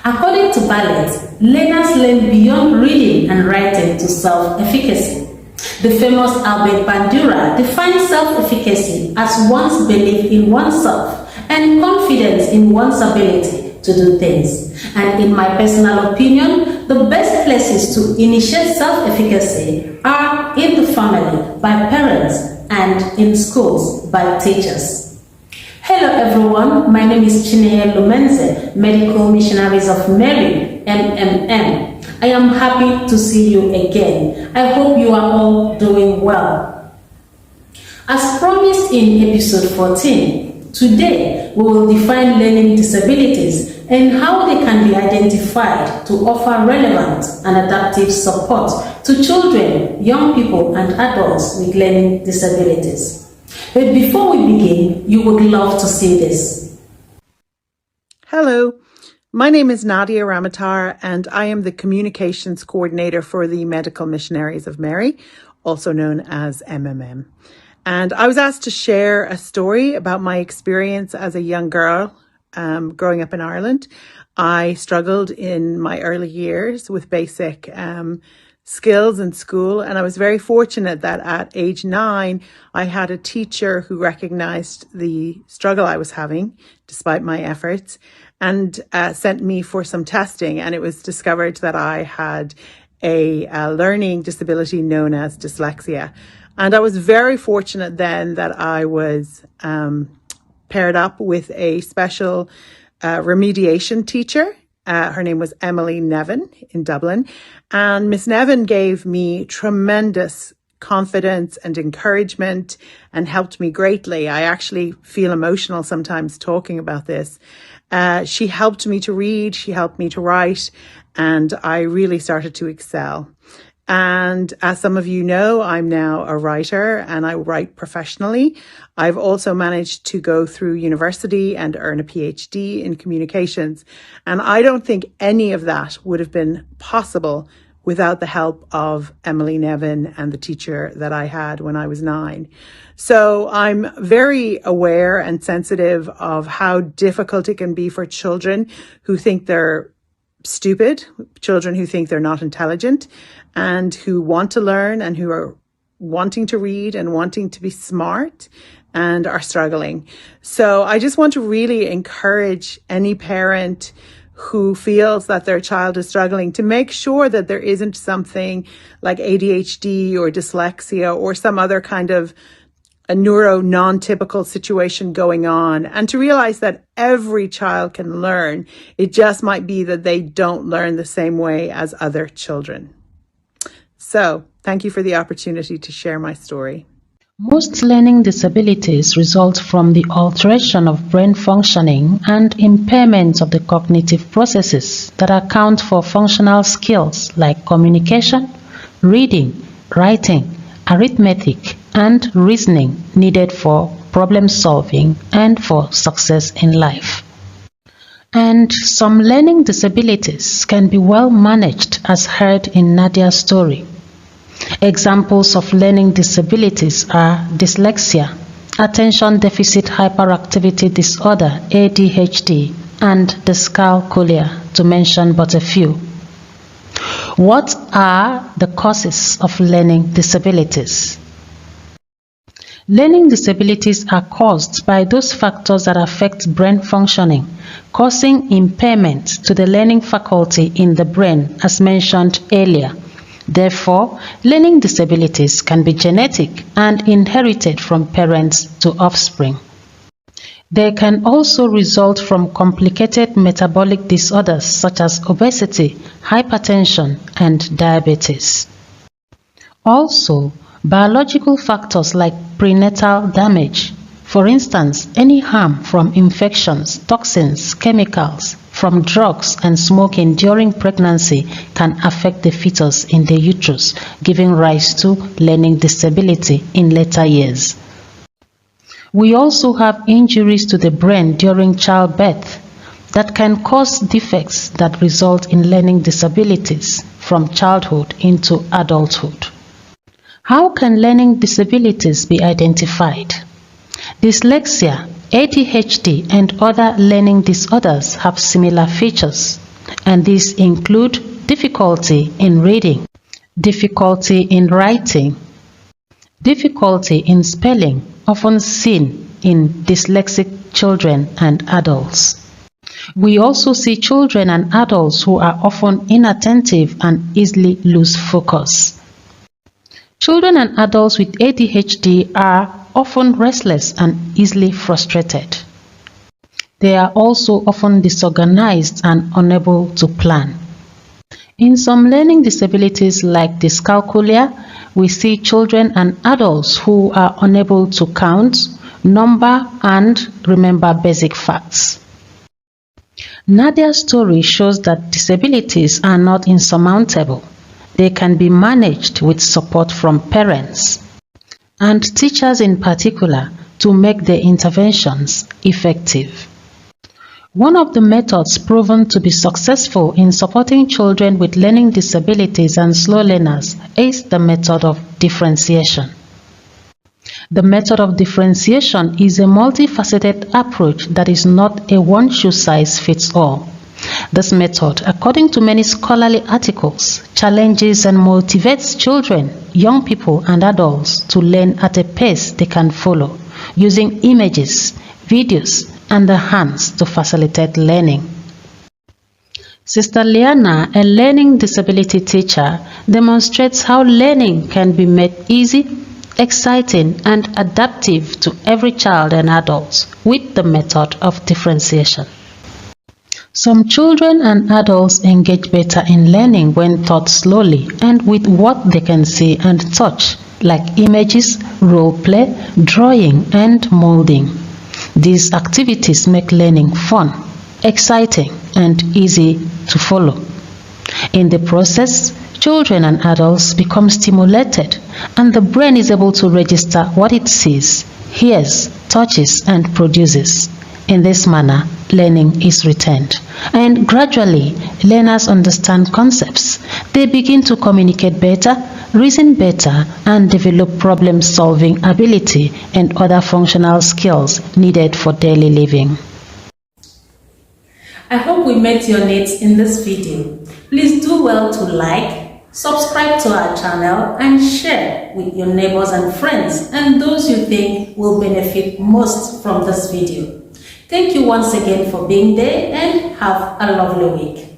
According to Ballet, learners learn beyond reading and writing to self-efficacy. The famous Albert Bandura defines self-efficacy as one's belief in oneself and confidence in one's ability to do things. And in my personal opinion, the best places to initiate self-efficacy are in the family by parents and in schools by teachers. Hello everyone, my name is Chineye Lumenze, Medical Missionaries of Mary, MMM. I am happy to see you again. I hope you are all doing well. As promised in episode 14, today we will define learning disabilities and how they can be identified to offer relevant and adaptive support to children, young people, and adults with learning disabilities. But before we begin, you would love to see this. Hello, my name is Nadia Ramatar, and I am the Communications Coordinator for the Medical Missionaries of Mary, also known as MMM. And I was asked to share a story about my experience as a young girl growing up in Ireland. I struggled in my early years with basic skills in school, and I was very fortunate that at age 9, I had a teacher who recognized the struggle I was having, despite my efforts, and sent me for some testing, and it was discovered that I had a learning disability known as dyslexia. And I was very fortunate then that I was paired up with a special remediation teacher. Her name was Emily Nevin in Dublin. And Miss Nevin gave me tremendous confidence and encouragement and helped me greatly. I actually feel emotional sometimes talking about this. She helped me to read, she helped me to write, and I really started to excel. And as some of you know, I'm now a writer and I write professionally. I've also managed to go through university and earn a PhD in communications. And I don't think any of that would have been possible without the help of Emily Nevin and the teacher that I had when I was 9. So I'm very aware and sensitive of how difficult it can be for children who think they're stupid, children who think they're not intelligent, and who want to learn and who are wanting to read and wanting to be smart and are struggling. So I just want to really encourage any parent who feels that their child is struggling to make sure that there isn't something like ADHD or dyslexia or some other kind of a non-typical situation going on, and to realize that every child can learn. It just might be that they don't learn the same way as other children. So, thank you for the opportunity to share my story. Most learning disabilities result from the alteration of brain functioning and impairment of the cognitive processes that account for functional skills like communication, reading, writing, arithmetic, and reasoning needed for problem solving and for success in life. And some learning disabilities can be well managed, as heard in Nadia's story. Examples of learning disabilities are dyslexia, attention deficit hyperactivity disorder, ADHD, and dyscalculia, to mention but a few. What are the causes of learning disabilities? Learning disabilities are caused by those factors that affect brain functioning, causing impairment to the learning faculty in the brain, as mentioned earlier. Therefore, learning disabilities can be genetic and inherited from parents to offspring. They can also result from complicated metabolic disorders such as obesity, hypertension, and diabetes. Also, biological factors like prenatal damage, for instance, any harm from infections, toxins, chemicals, from drugs and smoking during pregnancy can affect the fetus in the uterus, giving rise to learning disability in later years. We also have injuries to the brain during childbirth that can cause defects that result in learning disabilities from childhood into adulthood. How can learning disabilities be identified? Dyslexia, ADHD, and other learning disorders have similar features. and these include difficulty in reading, difficulty in writing, difficulty in spelling, often seen in dyslexic children and adults. We also see children and adults who are often inattentive and easily lose focus. Children and adults with ADHD are often restless and easily frustrated. They are also often disorganized and unable to plan. In some learning disabilities like dyscalculia, we see children and adults who are unable to count, number, and remember basic facts. Nadia's story shows that disabilities are not insurmountable. They can be managed with support from parents and teachers in particular to make their interventions effective. One of the methods proven to be successful in supporting children with learning disabilities and slow learners is the method of differentiation. The method of differentiation is a multifaceted approach that is not a one-shoe-size-fits-all. This method, according to many scholarly articles, challenges and motivates children, young people, and adults to learn at a pace they can follow, using images, videos, and the hands to facilitate learning. Sister Liana, a learning disability teacher, demonstrates how learning can be made easy, exciting, and adaptive to every child and adult with the method of differentiation. Some children and adults engage better in learning when taught slowly and with what they can see and touch, like images, role play, drawing, and molding. These activities make learning fun, exciting, and easy to follow. In the process, children and adults become stimulated, and the brain is able to register what it sees, hears, touches, and produces. In this manner, learning is retained, and gradually, learners understand concepts. They begin to communicate better, reason better, and develop problem-solving ability and other functional skills needed for daily living. I hope we met your needs in this video. Please do well to like, subscribe to our channel, and share with your neighbors and friends and those you think will benefit most from this video. Thank you once again for being there, and have a lovely week.